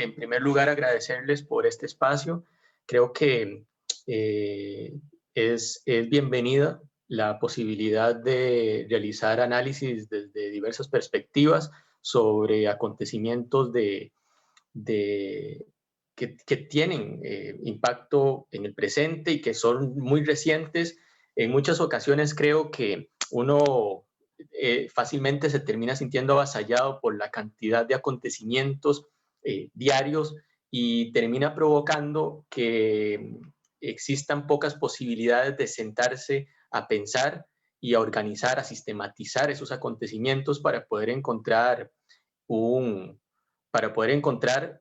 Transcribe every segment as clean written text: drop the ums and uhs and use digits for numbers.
En primer lugar, agradecerles por este espacio. Creo que es bienvenida la posibilidad de realizar análisis desde diversas perspectivas sobre acontecimientos que tienen impacto en el presente y que son muy recientes. En muchas ocasiones creo que uno fácilmente se termina sintiendo avasallado por la cantidad de acontecimientos diarios y termina provocando que existan pocas posibilidades de sentarse a pensar y a organizar, a sistematizar esos acontecimientos para poder encontrar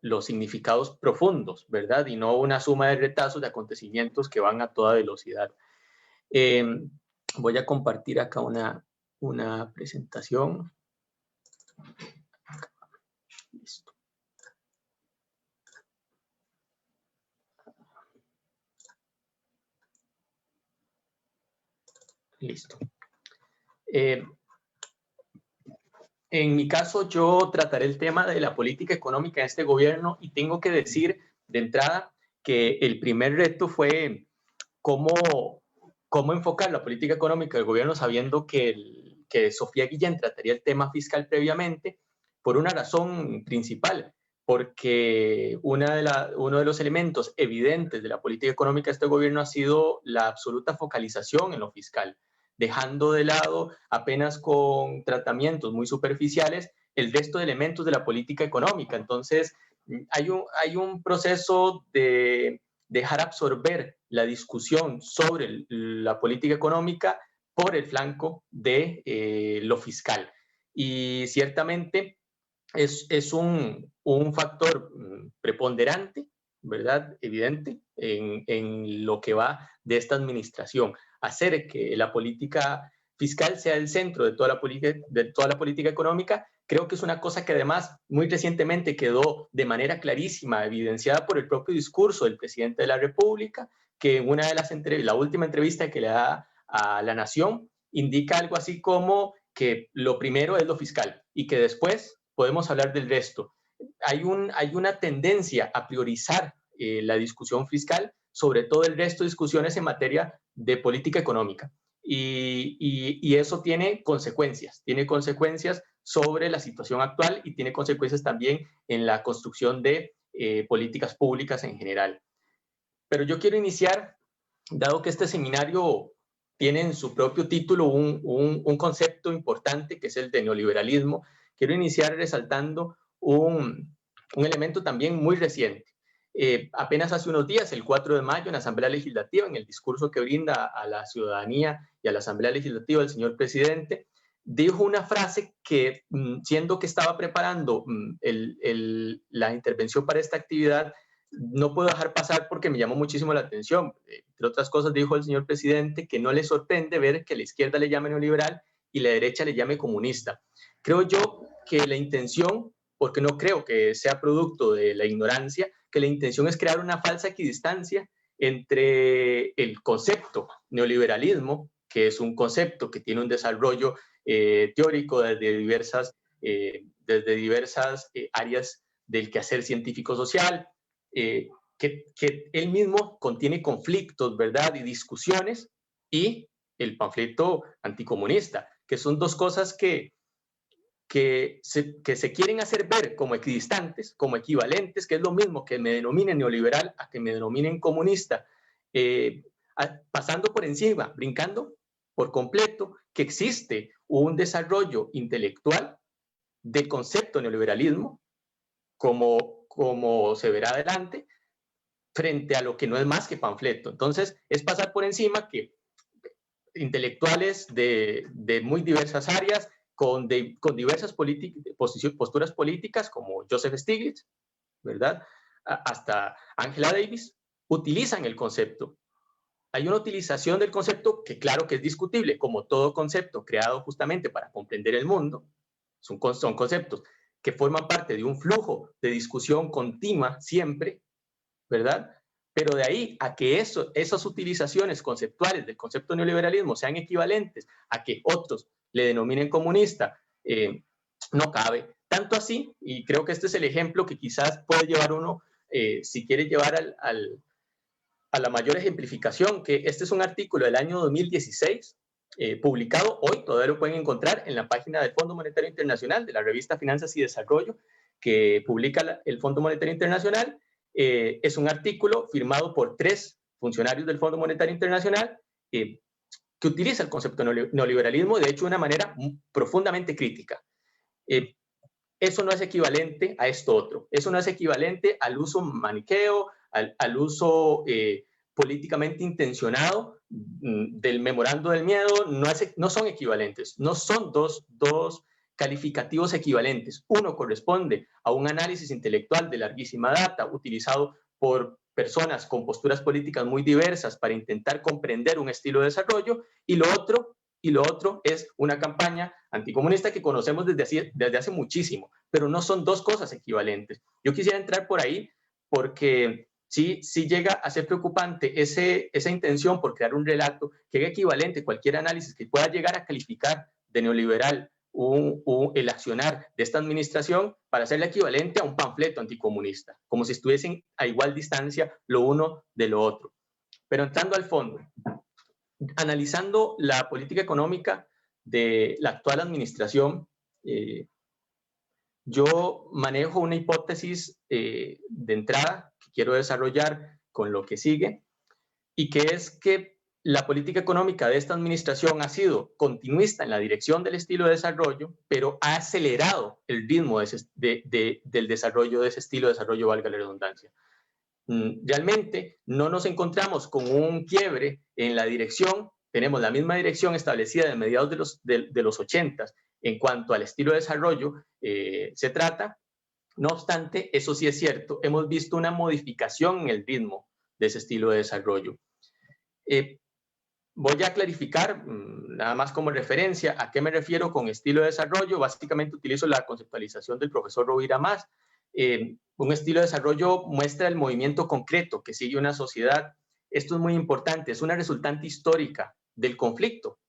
los significados profundos, ¿verdad? Y no una suma de retazos de acontecimientos que van a toda velocidad. Voy a compartir acá una presentación. Listo. Listo. En mi caso, yo trataré el tema de la política económica de este gobierno y tengo que decir de entrada que el primer reto fue cómo enfocar la política económica del gobierno sabiendo que Sofía Guillén trataría el tema fiscal previamente por una razón principal, porque uno de los elementos evidentes de la política económica de este gobierno ha sido la absoluta focalización en lo fiscal, dejando de lado apenas con tratamientos muy superficiales el resto de elementos de la política económica. Entonces, hay un proceso de dejar absorber la discusión sobre la política económica por el flanco de lo fiscal. Y ciertamente es un factor preponderante, ¿verdad? Evidente en lo que va de esta administración. Hacer que la política fiscal sea el centro de toda la política económica, creo que es una cosa que además muy recientemente quedó de manera clarísima evidenciada por el propio discurso del presidente de la República, que en una de la última entrevista que le da a La Nación indica algo así como que lo primero es lo fiscal y que después podemos hablar del resto. Hay una tendencia a priorizar la discusión fiscal sobre todo el resto de discusiones en materia de política económica. Y eso tiene consecuencias sobre la situación actual y tiene consecuencias también en la construcción de políticas públicas en general. Pero yo quiero iniciar, dado que este seminario tiene en su propio título un concepto importante que es el de neoliberalismo, quiero iniciar resaltando un elemento también muy reciente. Apenas hace unos días, el 4 de mayo, en la Asamblea Legislativa, en el discurso que brinda a la ciudadanía y a la Asamblea Legislativa el señor presidente, dijo una frase que, siendo que estaba preparando la intervención para esta actividad, no puedo dejar pasar porque me llamó muchísimo la atención. Entre otras cosas, dijo el señor presidente que no le sorprende ver que la izquierda le llame neoliberal y la derecha le llame comunista. Creo yo que la intención, porque no creo que sea producto de la ignorancia, que la intención es crear una falsa equidistancia entre el concepto neoliberalismo, que es un concepto que tiene un desarrollo teórico desde diversas áreas del quehacer científico-social, que él mismo contiene conflictos, ¿verdad? Y discusiones, y el panfleto anticomunista, que son dos cosas que se quieren hacer ver como equidistantes, como equivalentes, que es lo mismo que me denominen neoliberal a que me denominen comunista, pasando por encima, brincando por completo, que existe un desarrollo intelectual del concepto neoliberalismo, como se verá adelante, frente a lo que no es más que panfleto. Entonces, es pasar por encima que intelectuales de muy diversas áreas, con diversas posturas políticas, como Joseph Stiglitz, ¿verdad? Hasta Angela Davis, utilizan el concepto. Hay una utilización del concepto que claro que es discutible, como todo concepto creado justamente para comprender el mundo. Son conceptos que forman parte de un flujo de discusión continua siempre, ¿verdad? Pero de ahí a que esas utilizaciones conceptuales del concepto neoliberalismo sean equivalentes a que otros le denominen comunista, no cabe. Tanto así, y creo que este es el ejemplo que quizás puede llevar uno, si quiere llevar a la mayor ejemplificación, que este es un artículo del año 2016, publicado hoy, todavía lo pueden encontrar en la página del Fondo Monetario Internacional, de la revista Finanzas y Desarrollo, que publica el Fondo Monetario Internacional. Es un artículo firmado por 3 funcionarios del Fondo Monetario Internacional, que utiliza el concepto neoliberalismo, de hecho, de una manera profundamente crítica. Eso no es equivalente a esto otro. Eso no es equivalente al uso maniqueo, al uso políticamente intencionado del memorando del miedo. No son equivalentes. No son dos calificativos equivalentes. Uno corresponde a un análisis intelectual de larguísima data utilizado por personas con posturas políticas muy diversas para intentar comprender un estilo de desarrollo, y lo otro es una campaña anticomunista que conocemos desde hace muchísimo, pero no son dos cosas equivalentes. Yo quisiera entrar por ahí porque sí llega a ser preocupante esa intención por crear un relato que haga equivalente cualquier análisis que pueda llegar a calificar de neoliberal el accionar de esta administración para hacerle equivalente a un panfleto anticomunista, como si estuviesen a igual distancia lo uno de lo otro. Pero entrando al fondo, analizando la política económica de la actual administración, yo manejo una hipótesis de entrada que quiero desarrollar con lo que sigue, y que es que la política económica de esta administración ha sido continuista en la dirección del estilo de desarrollo, pero ha acelerado el ritmo del desarrollo de ese estilo de desarrollo, valga la redundancia. Realmente no nos encontramos con un quiebre en la dirección, tenemos la misma dirección establecida de mediados de los 80 en cuanto al estilo de desarrollo se trata. No obstante, eso sí es cierto, hemos visto una modificación en el ritmo de ese estilo de desarrollo. Voy a clarificar, nada más como referencia, a qué me refiero con estilo de desarrollo. Básicamente utilizo la conceptualización del profesor Rovira Mas. Un estilo de desarrollo muestra el movimiento concreto que sigue una sociedad. Esto es muy importante, es una resultante histórica del conflicto.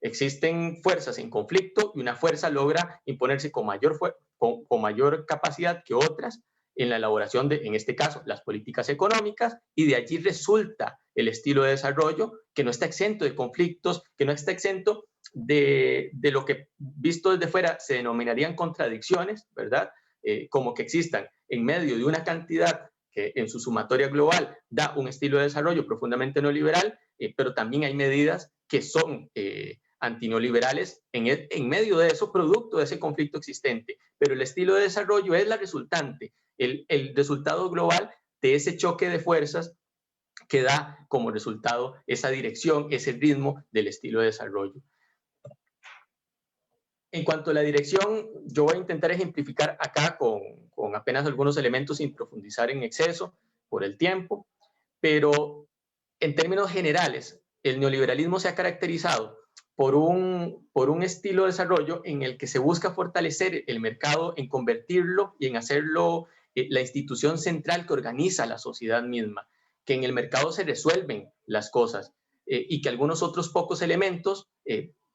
Existen fuerzas en conflicto y una fuerza logra imponerse con mayor capacidad que otras en la elaboración de, en este caso, las políticas económicas, y de allí resulta el estilo de desarrollo que no está exento de conflictos, que no está exento de lo que visto desde fuera se denominarían contradicciones, ¿verdad? Como que existan en medio de una cantidad que en su sumatoria global da un estilo de desarrollo profundamente neoliberal, pero también hay medidas que son antineoliberales en medio de eso, producto de ese conflicto existente. Pero el estilo de desarrollo es la resultante, el resultado global de ese choque de fuerzas que da como resultado esa dirección, ese ritmo del estilo de desarrollo. En cuanto a la dirección, yo voy a intentar ejemplificar acá con apenas algunos elementos sin profundizar en exceso por el tiempo, pero en términos generales, el neoliberalismo se ha caracterizado por un estilo de desarrollo en el que se busca fortalecer el mercado, en convertirlo y en hacerlo la institución central que organiza la sociedad misma, que en el mercado se resuelven las cosas y que algunos otros pocos elementos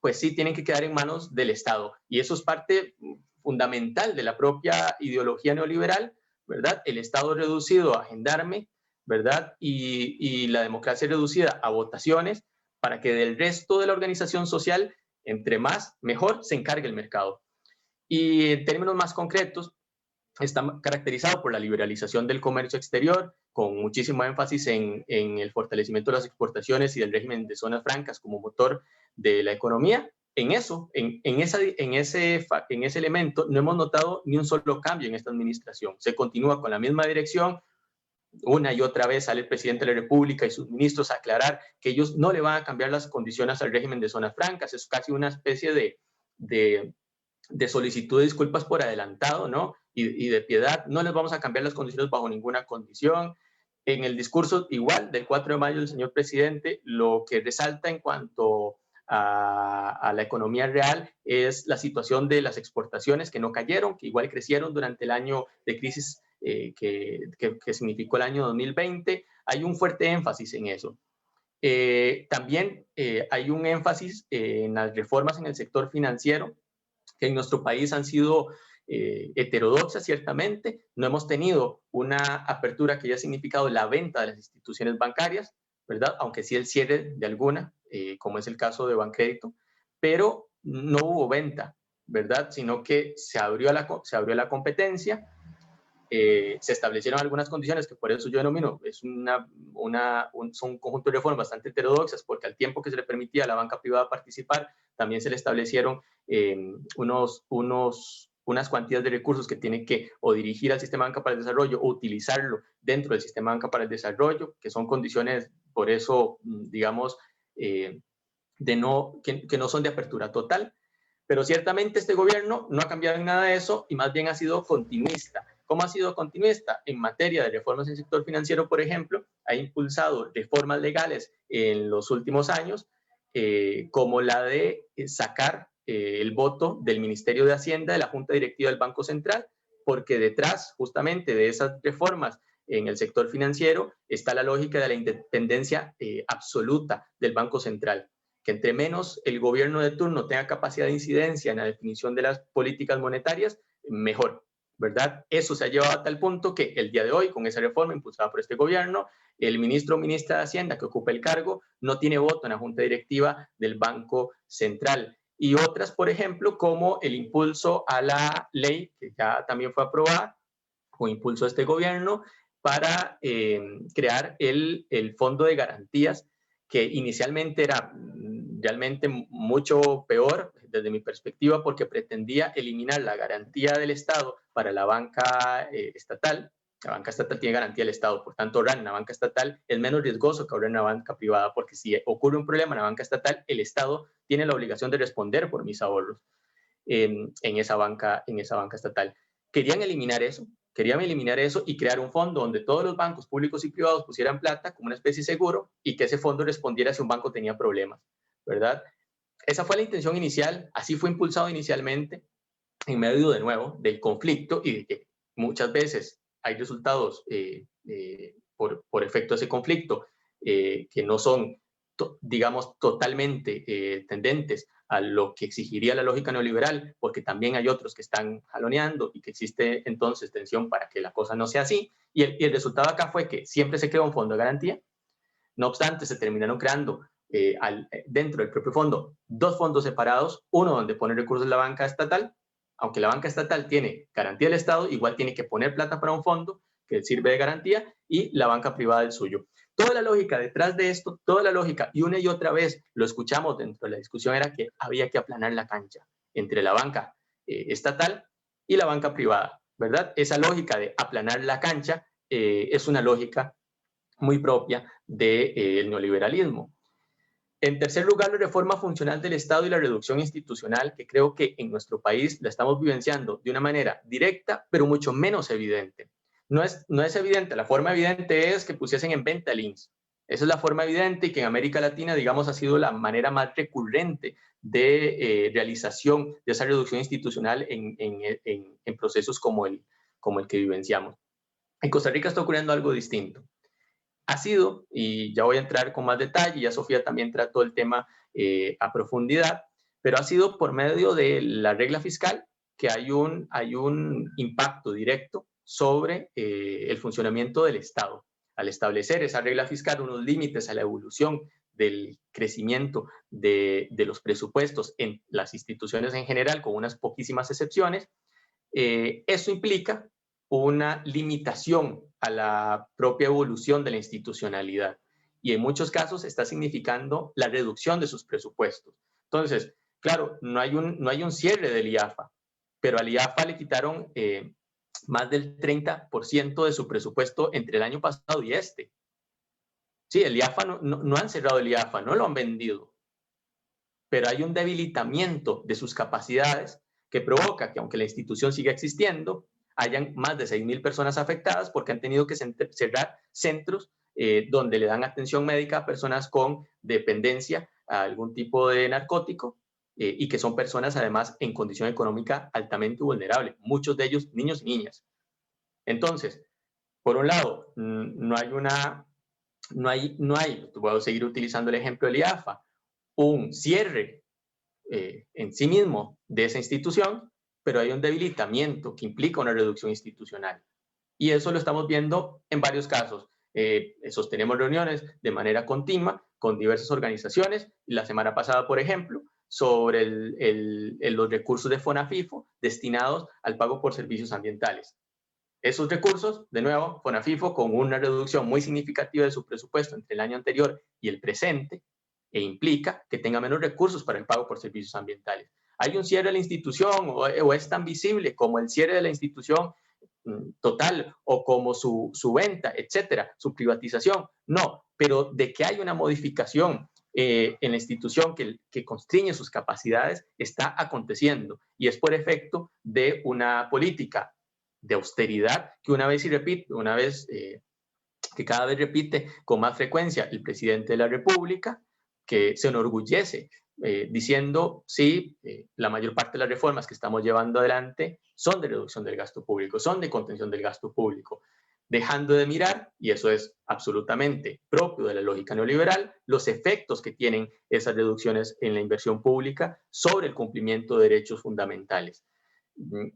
pues sí tienen que quedar en manos del Estado. Y eso es parte fundamental de la propia ideología neoliberal, ¿verdad? El Estado reducido a gendarme, ¿verdad? Y la democracia reducida a votaciones, para que del resto de la organización social, entre más, mejor, se encargue el mercado. Y en términos más concretos, está caracterizado por la liberalización del comercio exterior, con muchísimo énfasis en el fortalecimiento de las exportaciones y del régimen de zonas francas como motor de la economía. En ese elemento no hemos notado ni un solo cambio en esta administración. Se continúa con la misma dirección. Una y otra vez sale el presidente de la República y sus ministros a aclarar que ellos no le van a cambiar las condiciones al régimen de zonas francas. Es casi una especie de solicitud de disculpas por adelantado, ¿no? Y de piedad. No les vamos a cambiar las condiciones bajo ninguna condición. En el discurso igual del 4 de mayo del señor presidente, lo que resalta en cuanto a la economía real es la situación de las exportaciones, que no cayeron, que igual crecieron durante el año de crisis que significó el año 2020. Hay un fuerte énfasis en eso. También hay un énfasis en las reformas en el sector financiero, que en nuestro país han sido heterodoxa, ciertamente. No hemos tenido una apertura que haya significado la venta de las instituciones bancarias, ¿verdad? Aunque sí el cierre de alguna, como es el caso de Bancrédito, pero no hubo venta, ¿verdad? Sino que se abrió la competencia, se establecieron algunas condiciones que por eso yo denomino, son un conjunto de reformas bastante heterodoxas, porque al tiempo que se le permitía a la banca privada participar, también se le establecieron unas cuantías de recursos que tienen que o dirigir al sistema de banca para el desarrollo o utilizarlo dentro del sistema de banca para el desarrollo, que son condiciones, por eso, digamos, que no son de apertura total. Pero ciertamente este gobierno no ha cambiado en nada de eso y más bien ha sido continuista. ¿Cómo ha sido continuista? En materia de reformas en el sector financiero, por ejemplo, ha impulsado reformas legales en los últimos años, como la de sacar el voto del Ministerio de Hacienda de la Junta Directiva del Banco Central, porque detrás justamente de esas reformas en el sector financiero está la lógica de la independencia absoluta del Banco Central, que entre menos el gobierno de turno tenga capacidad de incidencia en la definición de las políticas monetarias, mejor, ¿verdad? Eso se ha llevado a tal punto que el día de hoy, con esa reforma impulsada por este gobierno, el ministro o ministra de Hacienda que ocupa el cargo no tiene voto en la junta directiva del Banco Central. Y otras, por ejemplo, como el impulso a la ley, que ya también fue aprobada, o impulso a este gobierno, para crear el Fondo de Garantías, que inicialmente era realmente mucho peor desde mi perspectiva, porque pretendía eliminar la garantía del Estado para la banca estatal. La banca estatal tiene garantía del Estado, por tanto, ahorrar en la banca estatal es menos riesgoso que ahorrar en la banca privada, porque si ocurre un problema en la banca estatal, el Estado tiene la obligación de responder por mis ahorros en esa banca estatal. Querían eliminar eso y crear un fondo donde todos los bancos públicos y privados pusieran plata como una especie de seguro y que ese fondo respondiera si un banco tenía problemas, ¿verdad? Esa fue la intención inicial, así fue impulsado inicialmente, en medio de nuevo del conflicto y de que muchas veces hay resultados por efecto de ese conflicto que no son, digamos, totalmente tendentes a lo que exigiría la lógica neoliberal, porque también hay otros que están jaloneando y que existe entonces tensión para que la cosa no sea así. Y el resultado acá fue que siempre se creó un fondo de garantía. No obstante, se terminaron creando dentro del propio fondo 2 fondos separados, uno donde pone recursos la banca estatal. Aunque la banca estatal tiene garantía del Estado, igual tiene que poner plata para un fondo que sirve de garantía, y la banca privada el suyo. Toda la lógica detrás de esto, toda la lógica, y una y otra vez lo escuchamos dentro de la discusión, era que había que aplanar la cancha entre la banca estatal y la banca privada, ¿verdad? Esa lógica de aplanar la cancha es una lógica muy propia del neoliberalismo. En tercer lugar, la reforma funcional del Estado y la reducción institucional, que creo que en nuestro país la estamos vivenciando de una manera directa, pero mucho menos evidente. No es evidente, la forma evidente es que pusiesen en venta el INSS. Esa es la forma evidente y que en América Latina, digamos, ha sido la manera más recurrente de realización de esa reducción institucional en procesos como el que vivenciamos. En Costa Rica está ocurriendo algo distinto. Ha sido, y ya voy a entrar con más detalle, ya Sofía también trató el tema a profundidad, pero ha sido por medio de la regla fiscal que hay un impacto directo sobre el funcionamiento del Estado. Al establecer esa regla fiscal unos límites a la evolución del crecimiento de los presupuestos en las instituciones en general, con unas poquísimas excepciones, eso implica una limitación a la propia evolución de la institucionalidad y en muchos casos está significando la reducción de sus presupuestos. Entonces, claro, no hay un cierre del IAFA, pero al IAFA le quitaron más del 30% de su presupuesto entre el año pasado y este. Sí, el IAFA no han cerrado el IAFA, no lo han vendido, pero hay un debilitamiento de sus capacidades que provoca que, aunque la institución siga existiendo, hayan más de 6,000 personas afectadas porque han tenido que cerrar centros donde le dan atención médica a personas con dependencia a algún tipo de narcótico y que son personas además en condición económica altamente vulnerable, muchos de ellos niños y niñas. Entonces, por un lado, no hay, puedo seguir utilizando el ejemplo del IAFA, un cierre en sí mismo de esa institución, pero hay un debilitamiento que implica una reducción institucional. Y eso lo estamos viendo en varios casos. Sostenemos reuniones de manera continua con diversas organizaciones. La semana pasada, por ejemplo, sobre los recursos de FONAFIFO destinados al pago por servicios ambientales. Esos recursos, de nuevo, FONAFIFO con una reducción muy significativa de su presupuesto entre el año anterior y el presente, e implica que tenga menos recursos para el pago por servicios ambientales. ¿Hay un cierre de la institución o es tan visible como el cierre de la institución total o como su venta, etcétera, su privatización? No, pero de que hay una modificación en la institución que constriñe sus capacidades está aconteciendo y es por efecto de una política de austeridad que que cada vez repite con más frecuencia el presidente de la República, que se enorgullece diciendo, sí, la mayor parte de las reformas que estamos llevando adelante son de reducción del gasto público, son de contención del gasto público, dejando de mirar, y eso es absolutamente propio de la lógica neoliberal, los efectos que tienen esas reducciones en la inversión pública sobre el cumplimiento de derechos fundamentales.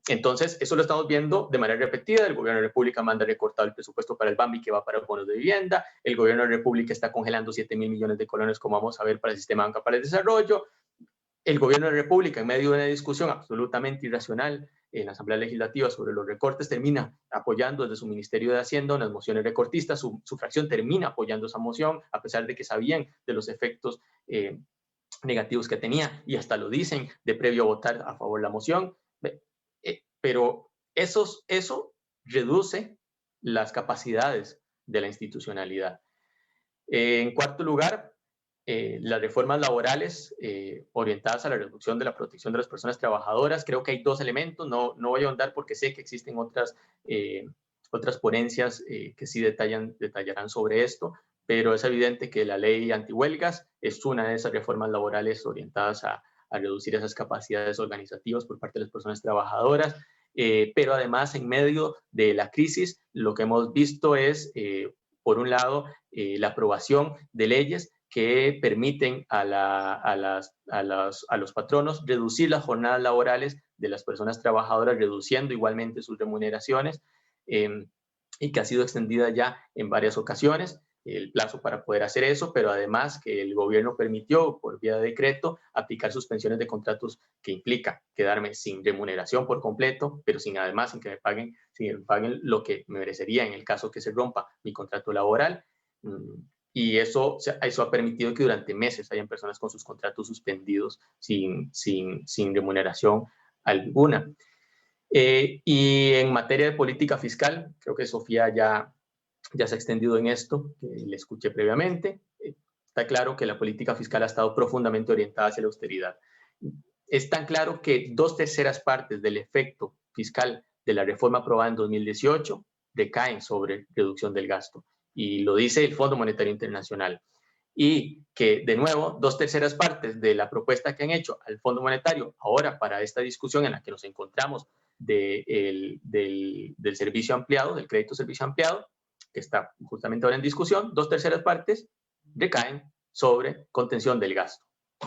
Entonces, eso lo estamos viendo de manera repetida. El gobierno de la República manda recortar el presupuesto para el BAMBI que va para bonos de vivienda. El gobierno de la República está congelando 7.000 millones de colones, como vamos a ver, para el sistema de banca para el desarrollo. El gobierno de la República, en medio de una discusión absolutamente irracional en la Asamblea Legislativa sobre los recortes, termina apoyando desde su Ministerio de Hacienda unas mociones recortistas. Su fracción termina apoyando esa moción, a pesar de que sabían de los efectos negativos que tenía, y hasta lo dicen de previo a votar a favor de la moción. Pero eso reduce las capacidades de la institucionalidad. En cuarto lugar, las reformas laborales orientadas a la reducción de la protección de las personas trabajadoras. Creo que hay dos elementos, no voy a ahondar porque sé que existen otras ponencias que sí detallarán sobre esto, pero es evidente que la ley antihuelgas es una de esas reformas laborales orientadas a reducir esas capacidades organizativas por parte de las personas trabajadoras. Pero además, en medio de la crisis, lo que hemos visto es, por un lado, la aprobación de leyes que permiten a los patronos reducir las jornadas laborales de las personas trabajadoras, reduciendo igualmente sus remuneraciones, y que ha sido extendida ya en varias ocasiones el plazo para poder hacer eso, pero además que el gobierno permitió por vía de decreto aplicar suspensiones de contratos, que implica quedarme sin remuneración por completo, pero sin que me paguen lo que me merecería en el caso que se rompa mi contrato laboral. Y eso ha permitido que durante meses hayan personas con sus contratos suspendidos sin remuneración alguna. Y en materia de política fiscal, creo que Sofía ya se ha extendido en esto, que le escuché previamente. Está claro que la política fiscal ha estado profundamente orientada hacia la austeridad. Es tan claro que 2/3 partes del efecto fiscal de la reforma aprobada en 2018 recaen sobre reducción del gasto. Y lo dice el Fondo Monetario Internacional. Y que, de nuevo, 2/3 partes de la propuesta que han hecho al Fondo Monetario ahora para esta discusión en la que nos encontramos del servicio ampliado, del crédito servicio ampliado, que está justamente ahora en discusión, 2/3 partes recaen sobre contención del gasto.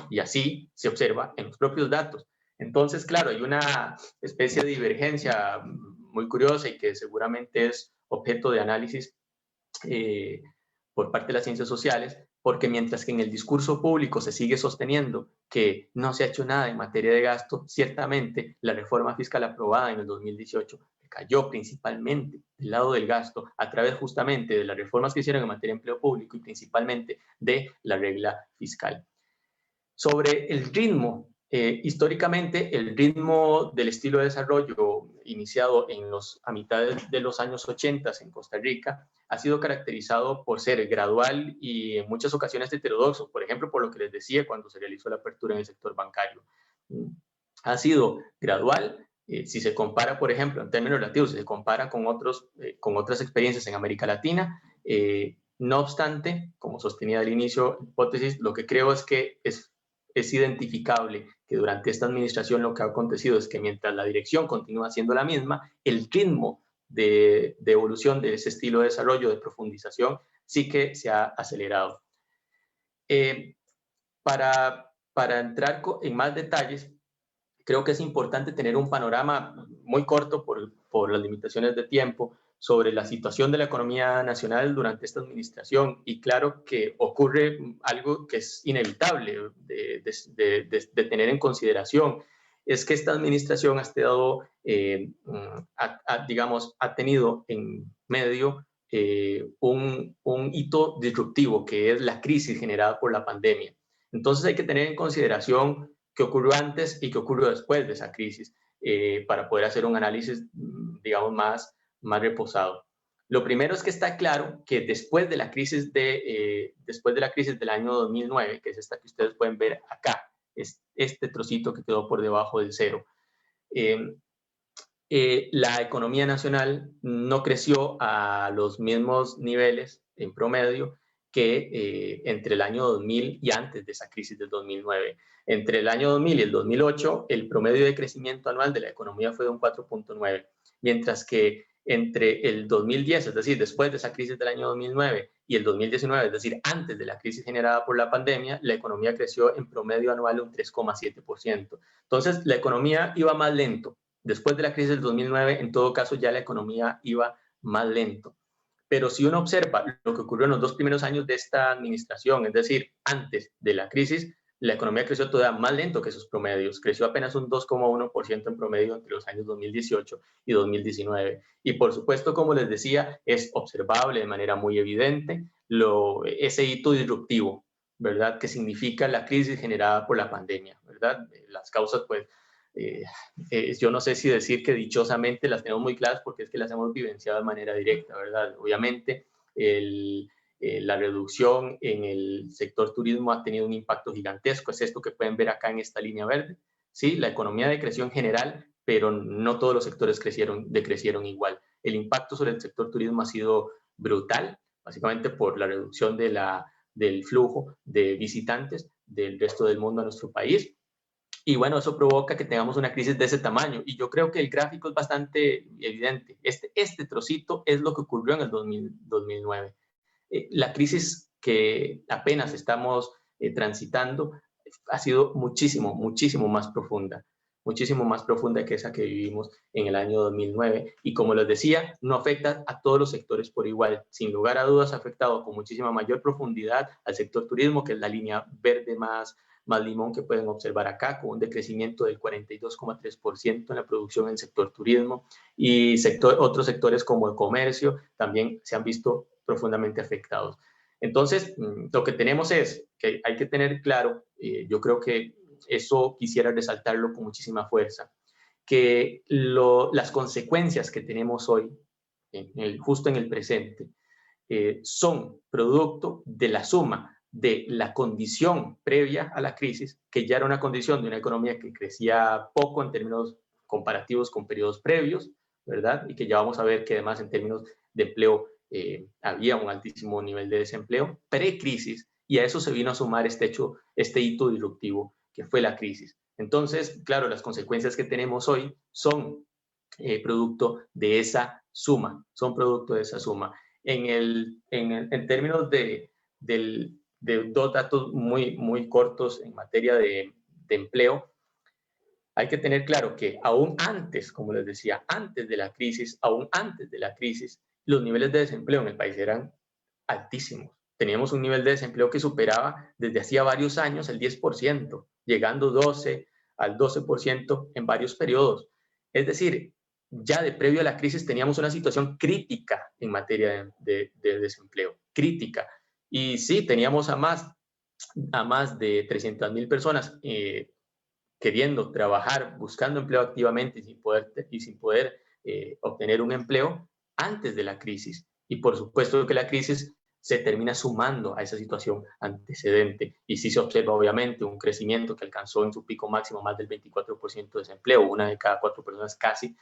Y así se observa en los propios datos. Entonces, claro, hay una especie de divergencia muy curiosa y que seguramente es objeto de análisis por parte de las ciencias sociales, porque mientras que en el discurso público se sigue sosteniendo que no se ha hecho nada en materia de gasto, ciertamente la reforma fiscal aprobada en el 2018 cayó principalmente del lado del gasto a través justamente de las reformas que hicieron en materia de empleo público y principalmente de la regla fiscal. Sobre el ritmo, históricamente el ritmo del estilo de desarrollo iniciado a mitad de los años 80 en Costa Rica ha sido caracterizado por ser gradual y en muchas ocasiones heterodoxo, por ejemplo, por lo que les decía cuando se realizó la apertura en el sector bancario. Ha sido gradual, si se compara, por ejemplo, en términos relativos, si se compara con otras experiencias en América Latina. No obstante, como sostenía al inicio la hipótesis, lo que creo es que es identificable que durante esta administración lo que ha acontecido es que mientras la dirección continúa siendo la misma, el ritmo de evolución de ese estilo de desarrollo, de profundización, sí que se ha acelerado. Para entrar en más detalles, creo que es importante tener un panorama muy corto por las limitaciones de tiempo sobre la situación de la economía nacional durante esta administración. Y claro que ocurre algo que es inevitable de tener en consideración, es que esta administración ha estado, digamos, ha tenido en medio un hito disruptivo, que es la crisis generada por la pandemia. Entonces hay que tener en consideración qué ocurrió antes y qué ocurrió después de esa crisis, para poder hacer un análisis, digamos, más reposado. Lo primero es que está claro que después de la crisis del año 2009, que es esta que ustedes pueden ver acá, es este trocito que quedó por debajo del cero, la economía nacional no creció a los mismos niveles en promedio que entre el año 2000 y antes de esa crisis del 2009. Entre el año 2000 y el 2008, el promedio de crecimiento anual de la economía fue de un 4.9, mientras que entre el 2010, es decir, después de esa crisis del año 2009, y el 2019, es decir, antes de la crisis generada por la pandemia, la economía creció en promedio anual un 3,7%. Entonces, la economía iba más lento. Después de la crisis del 2009, en todo caso, ya la economía iba más lento. Pero si uno observa lo que ocurrió en los 2 primeros años de esta administración, es decir, antes de la crisis, la economía creció todavía más lento que sus promedios. Creció apenas un 2,1% en promedio entre los años 2018 y 2019. Y por supuesto, como les decía, es observable de manera muy evidente ese hito disruptivo, ¿verdad? Que significa la crisis generada por la pandemia, ¿verdad? Las causas, pues, yo no sé si decir que dichosamente las tenemos muy claras, porque es que las hemos vivenciado de manera directa, ¿verdad? Obviamente, la reducción en el sector turismo ha tenido un impacto gigantesco. Es esto que pueden ver acá en esta línea verde. Sí, la economía decreció en general, pero no todos los sectores decrecieron igual. El impacto sobre el sector turismo ha sido brutal, básicamente por la reducción del flujo de visitantes del resto del mundo a nuestro país. Y bueno, eso provoca que tengamos una crisis de ese tamaño. Y yo creo que el gráfico es bastante evidente. Este trocito es lo que ocurrió en el 2009. La crisis que apenas estamos transitando ha sido muchísimo más profunda que esa que vivimos en el año 2009. Y como les decía, no afecta a todos los sectores por igual. Sin lugar a dudas, ha afectado con muchísima mayor profundidad al sector turismo, que es la línea verde más limón que pueden observar acá, con un decrecimiento del 42,3% en la producción en el sector turismo, y otros sectores como el comercio también se han visto profundamente afectados. Entonces, lo que tenemos es que hay que tener claro, yo creo que eso quisiera resaltarlo con muchísima fuerza, que las consecuencias que tenemos hoy, justo en el presente, son producto de la suma de la condición previa a la crisis, que ya era una condición de una economía que crecía poco en términos comparativos con periodos previos, ¿verdad? Y que ya vamos a ver que además en términos de empleo había un altísimo nivel de desempleo pre-crisis, y a eso se vino a sumar este hito disruptivo que fue la crisis. Entonces, claro, las consecuencias que tenemos hoy son producto de esa suma, En términos de dos datos muy cortos en materia de empleo, hay que tener claro que aún antes, como les decía, antes de la crisis, los niveles de desempleo en el país eran altísimos. Teníamos un nivel de desempleo que superaba desde hacía varios años el 10%, llegando al 12% en varios periodos. Es decir, ya de previo a la crisis teníamos una situación crítica en materia de desempleo, crítica. Y sí, teníamos a más de 300,000 personas queriendo trabajar, buscando empleo activamente y sin poder obtener un empleo antes de la crisis. Y por supuesto que la crisis se termina sumando a esa situación antecedente. Y sí se observa, obviamente, un crecimiento que alcanzó en su pico máximo más del 24% de desempleo, una de cada 4 personas casi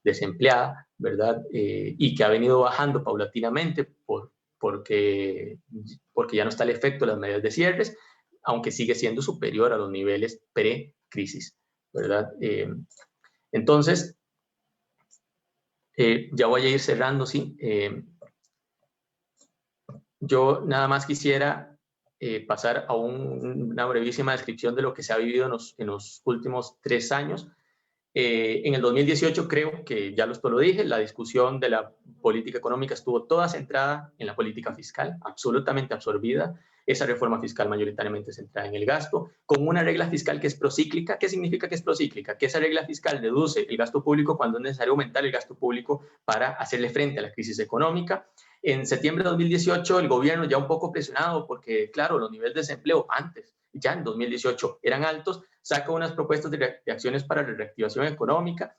desempleada, ¿verdad? Y que ha venido bajando paulatinamente porque ya no está el efecto de las medidas de cierres, aunque sigue siendo superior a los niveles pre-crisis, ¿verdad? Entonces, ya voy a ir cerrando, ¿sí? Yo nada más quisiera pasar a una brevísima descripción de lo que se ha vivido en los últimos 3 años. En el 2018 creo que, ya esto lo dije, la discusión de la política económica estuvo toda centrada en la política fiscal, absolutamente absorbida. Esa reforma fiscal mayoritariamente centrada en el gasto, con una regla fiscal que es procíclica. ¿Qué significa que es procíclica? Que esa regla fiscal deduce el gasto público cuando es necesario aumentar el gasto público para hacerle frente a la crisis económica. En septiembre de 2018 el gobierno, ya un poco presionado porque, claro, los niveles de desempleo antes, ya en 2018, eran altos, saca unas propuestas de acciones para la reactivación económica,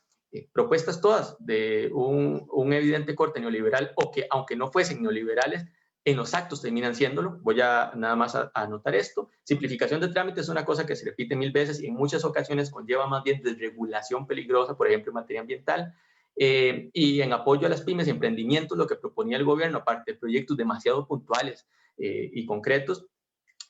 propuestas todas de un evidente corte neoliberal, o que aunque no fuesen neoliberales, en los actos terminan siéndolo. Voy a nada más a anotar esto. Simplificación de trámites es una cosa que se repite 1000 veces y en muchas ocasiones conlleva más bien desregulación peligrosa, por ejemplo en materia ambiental. Y en apoyo a las pymes y emprendimientos, lo que proponía el gobierno, aparte de proyectos demasiado puntuales y concretos,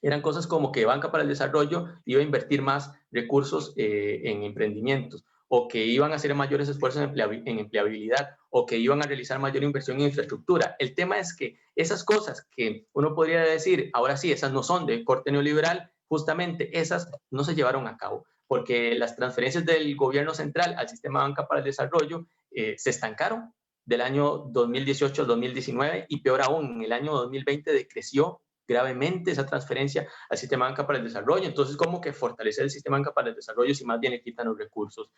eran cosas como que Banca para el Desarrollo iba a invertir más recursos en emprendimientos, o que iban a hacer mayores esfuerzos en empleabilidad, o que iban a realizar mayor inversión en infraestructura. El tema es que esas cosas que uno podría decir, ahora sí, esas no son de corte neoliberal, justamente esas no se llevaron a cabo, porque las transferencias del gobierno central al sistema Banca para el Desarrollo se estancaron del año 2018 al 2019, y peor aún, en el año 2020 decreció gravemente esa transferencia al sistema Banca para el Desarrollo. Entonces, ¿cómo que fortalecer el sistema Banca para el Desarrollo si más bien le quitan los recursos?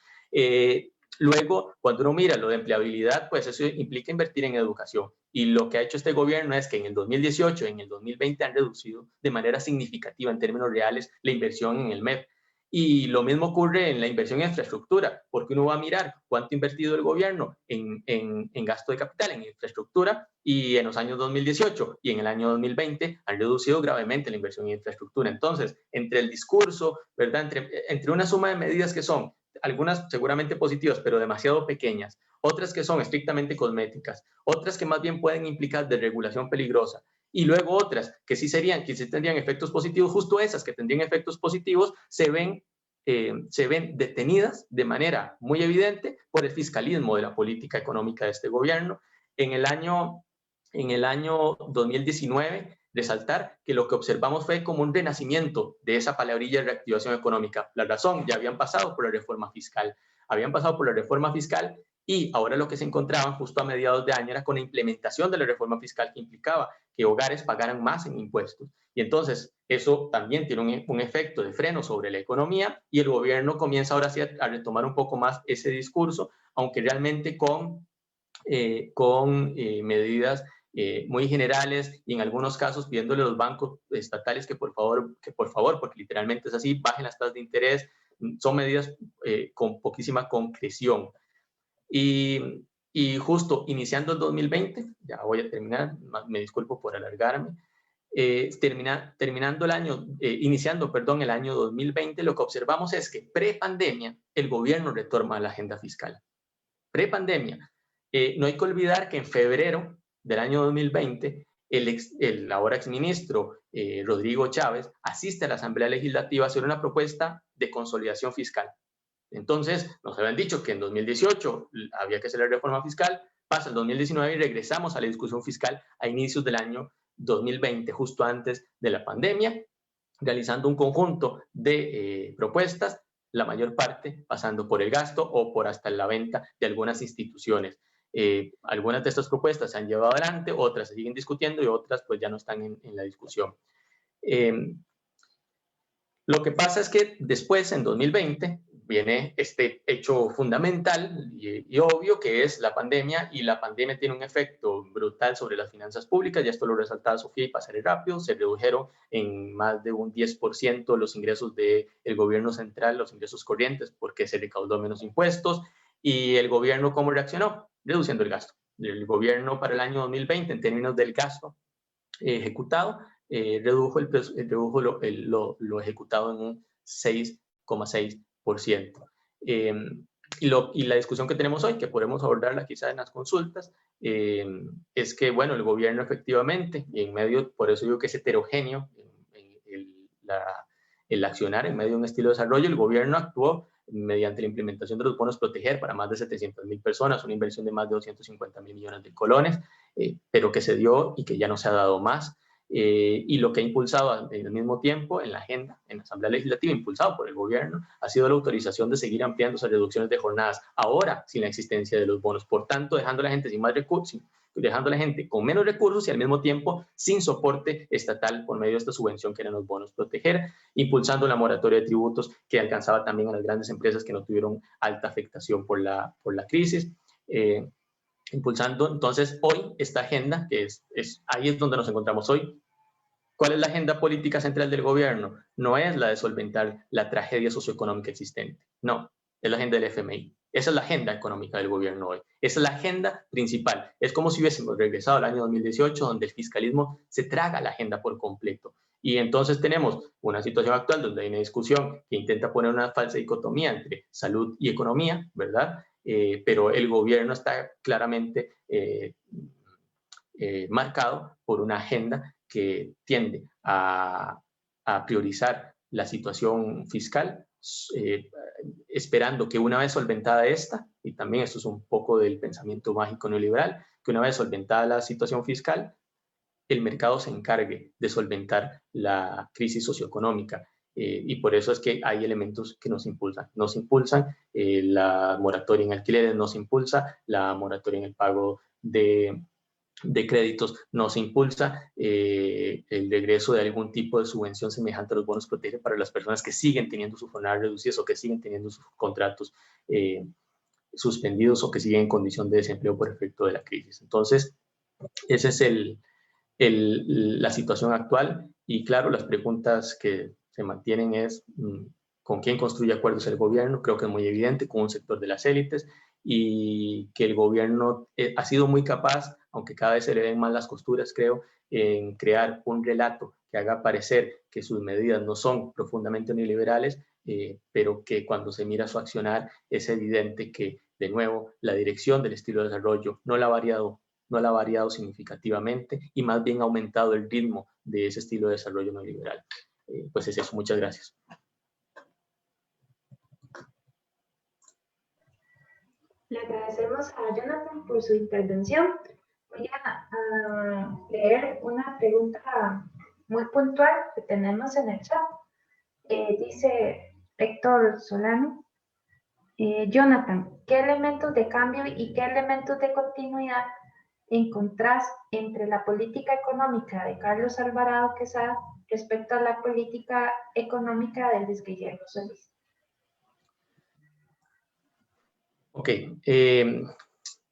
Luego, cuando uno mira lo de empleabilidad, pues eso implica invertir en educación. Y lo que ha hecho este gobierno es que en el 2018 y en el 2020 han reducido de manera significativa en términos reales la inversión en el MEP. Y lo mismo ocurre en la inversión en infraestructura, porque uno va a mirar cuánto ha invertido el gobierno en gasto de capital, en infraestructura, y en los años 2018 y en el año 2020 han reducido gravemente la inversión en infraestructura. Entonces, entre el discurso, ¿verdad? Entre una suma de medidas que son algunas seguramente positivas, pero demasiado pequeñas, otras que son estrictamente cosméticas, otras que más bien pueden implicar desregulación peligrosa, y luego otras que sí tendrían efectos positivos, justo esas que tendrían efectos positivos se ven detenidas de manera muy evidente por el fiscalismo de la política económica de este gobierno. En el año 2019, resaltar que lo que observamos fue como un renacimiento de esa palabrilla de reactivación económica. La razón, ya habían pasado por la reforma fiscal, y ahora lo que se encontraban justo a mediados de año era con la implementación de la reforma fiscal, que implicaba que hogares pagaran más en impuestos. Y entonces eso también tiene un efecto de freno sobre la economía, y el gobierno comienza ahora sí a retomar un poco más ese discurso, aunque realmente con medidas muy generales, y en algunos casos pidiéndole a los bancos estatales que por favor, porque literalmente es así, bajen las tasas de interés. Son medidas con poquísima concreción. Y justo iniciando el 2020, ya voy a terminar, me disculpo por alargarme, terminando el año, iniciando, perdón, el año 2020, lo que observamos es que pre-pandemia el gobierno retoma la agenda fiscal. Pre-pandemia. No hay que olvidar que en febrero del año 2020, el ahora exministro Rodrigo Chávez asiste a la Asamblea Legislativa a hacer una propuesta de consolidación fiscal. Entonces, nos habían dicho que en 2018 había que hacer la reforma fiscal, pasa el 2019 y regresamos a la discusión fiscal a inicios del año 2020, justo antes de la pandemia, realizando un conjunto de propuestas, la mayor parte pasando por el gasto o por hasta la venta de algunas instituciones. Algunas de estas propuestas se han llevado adelante, otras se siguen discutiendo y otras pues ya no están en la discusión. Lo que pasa es que después, en 2020, viene este hecho fundamental y obvio, que es la pandemia, y la pandemia tiene un efecto brutal sobre las finanzas públicas. Ya esto lo resaltaba Sofía y pasaré rápido. Se redujeron en más de un 10% los ingresos del gobierno central, los ingresos corrientes, porque se recaudó menos impuestos. ¿Y el gobierno cómo reaccionó? Reduciendo el gasto. El gobierno para el año 2020, en términos del gasto ejecutado, redujo lo ejecutado en un 6,6%. Y la discusión que tenemos hoy, que podemos abordarla quizá en las consultas, es que, bueno, el gobierno efectivamente, y en medio, por eso digo que es heterogéneo el accionar en medio de un estilo de desarrollo, el gobierno actuó mediante la implementación de los bonos proteger para más de 700,000 personas, una inversión de más de 250,000 millones de colones, pero que se dio y que ya no se ha dado más. y lo que ha impulsado al mismo tiempo en la agenda, en la Asamblea Legislativa, impulsado por el gobierno, ha sido la autorización de seguir ampliando esas reducciones de jornadas, ahora sin la existencia de los bonos, por tanto dejando a la gente sin más recursos, dejando a la gente con menos recursos y al mismo tiempo sin soporte estatal por medio de esta subvención que eran los bonos proteger, impulsando la moratoria de tributos que alcanzaba también a las grandes empresas que no tuvieron alta afectación por la crisis, impulsando entonces hoy esta agenda, que ahí es donde nos encontramos hoy. ¿Cuál es la agenda política central del gobierno? No es la de solventar la tragedia socioeconómica existente, no, es la agenda del FMI. Esa es la agenda económica del gobierno hoy. Esa es la agenda principal. Es como si hubiésemos regresado al año 2018, donde el fiscalismo se traga la agenda por completo. Y entonces tenemos una situación actual donde hay una discusión que intenta poner una falsa dicotomía entre salud y economía, ¿verdad? Pero el gobierno está claramente marcado por una agenda que tiende a priorizar la situación fiscal, esperando que una vez solventada esta, y también esto es un poco del pensamiento mágico neoliberal, que una vez solventada la situación fiscal, el mercado se encargue de solventar la crisis socioeconómica. Y por eso es que hay elementos que nos impulsan. Nos impulsan la moratoria en alquileres, nos impulsa la moratoria en el pago de créditos, nos impulsa el regreso de algún tipo de subvención semejante a los bonos protege para las personas que siguen teniendo sus jornadas reducidas o que siguen teniendo sus contratos suspendidos o que siguen en condición de desempleo por efecto de la crisis. Entonces, esa es la situación actual y claro, las preguntas que se mantienen es ¿con quién construye acuerdos el gobierno? Creo que es muy evidente, con un sector de las élites y que el gobierno ha sido muy capaz, aunque cada vez se le ven más las costuras, creo, en crear un relato que haga parecer que sus medidas no son profundamente neoliberales, pero que cuando se mira su accionar es evidente que, de nuevo, la dirección del estilo de desarrollo no la ha variado significativamente y más bien ha aumentado el ritmo de ese estilo de desarrollo neoliberal. Pues es eso, muchas gracias. Le agradecemos a Jonathan por su intervención. Voy a leer una pregunta muy puntual que tenemos en el chat. Dice Héctor Solano, Jonathan, ¿qué elementos de cambio y qué elementos de continuidad encontrás entre la política económica de Carlos Alvarado Quesada respecto a la política económica de Luis Guillermo Solís? Ok,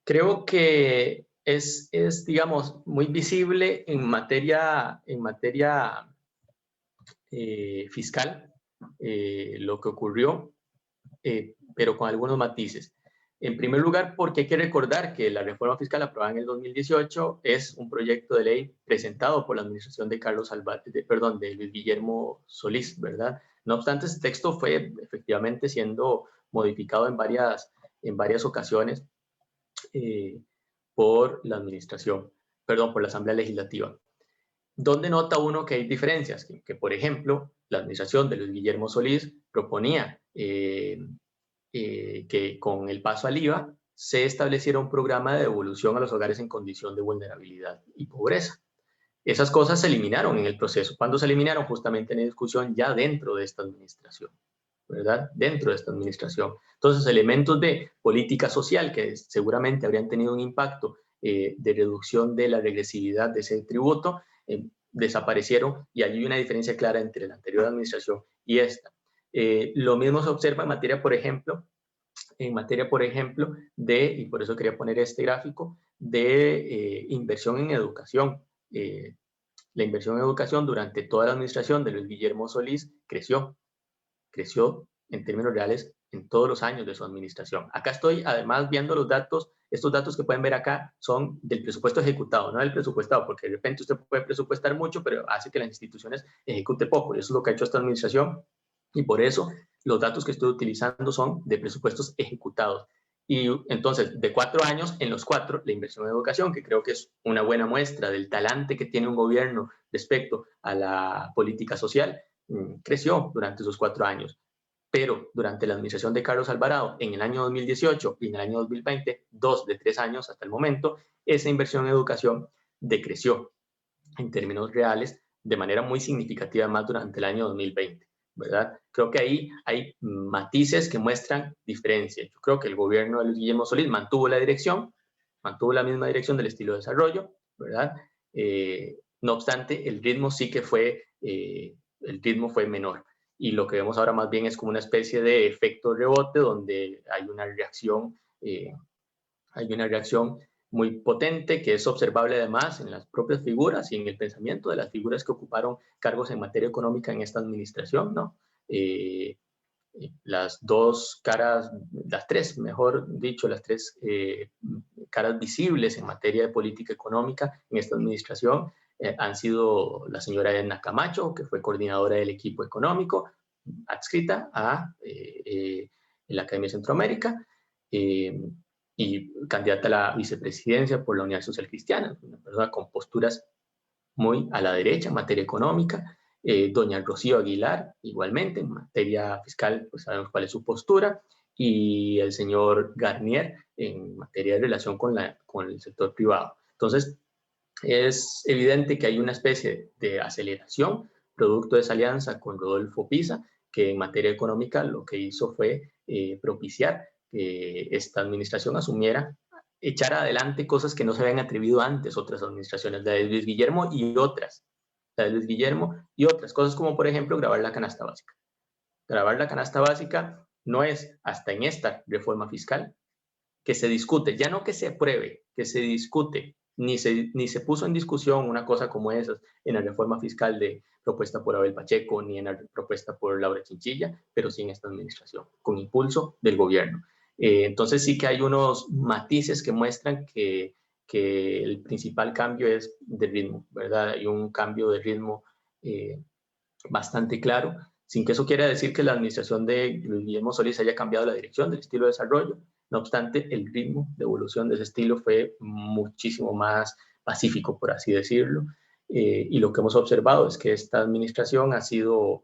creo que es, digamos, muy visible en materia fiscal lo que ocurrió, pero con algunos matices. En primer lugar, porque hay que recordar que la reforma fiscal aprobada en el 2018 es un proyecto de ley presentado por la administración de de Luis Guillermo Solís, ¿verdad? No obstante, este texto fue efectivamente siendo modificado en varias ocasiones por la administración, por la Asamblea Legislativa. ¿Dónde nota uno que hay diferencias? Que por ejemplo, la administración de Luis Guillermo Solís proponía que con el paso al IVA se estableciera un programa de devolución a los hogares en condición de vulnerabilidad y pobreza. Esas cosas se eliminaron en el proceso. ¿Cuándo se eliminaron? Justamente en la discusión ya dentro de esta administración, ¿verdad? Dentro de esta administración. Entonces, elementos de política social que seguramente habrían tenido un impacto de reducción de la regresividad de ese tributo, desaparecieron y hay una diferencia clara entre la anterior administración y esta. Lo mismo se observa en materia, por ejemplo, y por eso quería poner este gráfico, de inversión en educación. La inversión en educación durante toda la administración de Luis Guillermo Solís creció en términos reales en todos los años de su administración. Acá estoy además viendo los datos, estos datos que pueden ver acá son del presupuesto ejecutado, no del presupuestado, porque de repente usted puede presupuestar mucho, pero hace que las instituciones ejecuten poco, y eso es lo que ha hecho esta administración, y por eso los datos que estoy utilizando son de presupuestos ejecutados. Y entonces, de 4 años, en los 4, la inversión en educación, que creo que es una buena muestra del talante que tiene un gobierno respecto a la política social, creció durante esos 4 años. Pero durante la administración de Carlos Alvarado, en el año 2018 y en el año 2020, 2 de 3 años hasta el momento, esa inversión en educación decreció. en términos reales de manera muy significativa más durante el año 2020, ¿verdad? Creo que ahí hay matices que muestran diferencias. Yo creo que el gobierno de Luis Guillermo Solís mantuvo la misma dirección del estilo de desarrollo, ¿verdad? No obstante, el ritmo sí que fue, el ritmo fue menor. Y lo que vemos ahora más bien es como una especie de efecto rebote donde hay una reacción muy potente que es observable además en las propias figuras y en el pensamiento de las figuras que ocuparon cargos en materia económica en esta administración, ¿no? Las dos caras, las tres, mejor dicho, las tres caras visibles en materia de política económica en esta administración han sido la señora Edna Camacho, que fue coordinadora del equipo económico, adscrita a la Academia de Centroamérica, y candidata a la vicepresidencia por la Unidad Social Cristiana, una persona con posturas muy a la derecha en materia económica. Doña Rocío Aguilar, igualmente, en materia fiscal, pues sabemos cuál es su postura, y el señor Garnier en materia de relación con el sector privado. Entonces, es evidente que hay una especie de aceleración producto de esa alianza con Rodolfo Pisa, que en materia económica lo que hizo fue propiciar que esta administración asumiera, echar adelante cosas que no se habían atrevido antes otras administraciones, la de Luis Guillermo y otras, cosas como por ejemplo grabar la canasta básica. Grabar la canasta básica no es hasta en esta reforma fiscal que se discute, ya no que se apruebe, que se discute, ni se puso en discusión una cosa como esa en la reforma fiscal propuesta por Abel Pacheco, ni en la propuesta por Laura Chinchilla, pero sí en esta administración, con impulso del gobierno. Entonces sí que hay unos matices que muestran que el principal cambio es de ritmo, ¿verdad? Hay un cambio de ritmo bastante claro, sin que eso quiera decir que la administración de Luis Guillermo Solís haya cambiado la dirección del estilo de desarrollo. No obstante, el ritmo de evolución de ese estilo fue muchísimo más pacífico, por así decirlo. Y lo que hemos observado es que esta administración ha sido,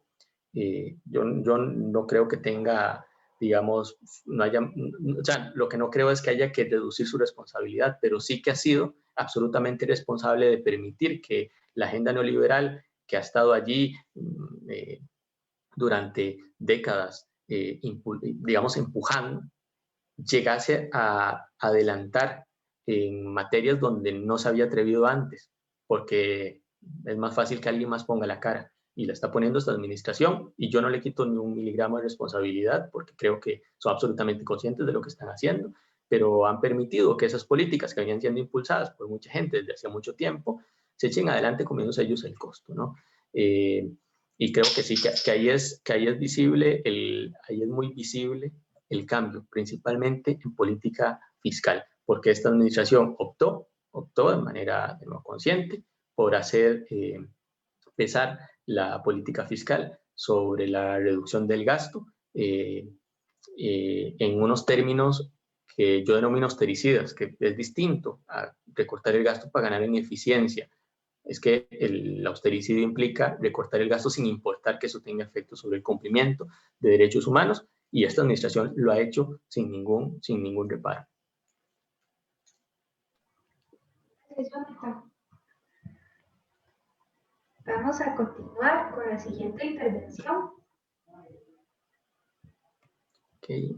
yo no creo que tenga, digamos, no haya, o sea, lo que no creo es que haya que reducir su responsabilidad, pero sí que ha sido absolutamente responsable de permitir que la agenda neoliberal que ha estado allí durante décadas, digamos, empujando, llegase a adelantar en materias donde no se había atrevido antes, porque es más fácil que alguien más ponga la cara, y la está poniendo esta administración, y yo no le quito ni un miligramo de responsabilidad, porque creo que son absolutamente conscientes de lo que están haciendo, pero han permitido que esas políticas que venían siendo impulsadas por mucha gente desde hace mucho tiempo, se echen adelante comiéndose ellos el costo, ¿no? Y creo que sí, que ahí es visible, ahí es muy visible el cambio, principalmente en política fiscal, porque esta administración optó de manera no consciente por hacer pesar la política fiscal sobre la reducción del gasto en unos términos que yo denomino austericidas, que es distinto a recortar el gasto para ganar en eficiencia. Es que el austericidio implica recortar el gasto sin importar que eso tenga efecto sobre el cumplimiento de derechos humanos, y esta administración lo ha hecho sin ningún reparo. Vamos a continuar con la siguiente intervención. Okay.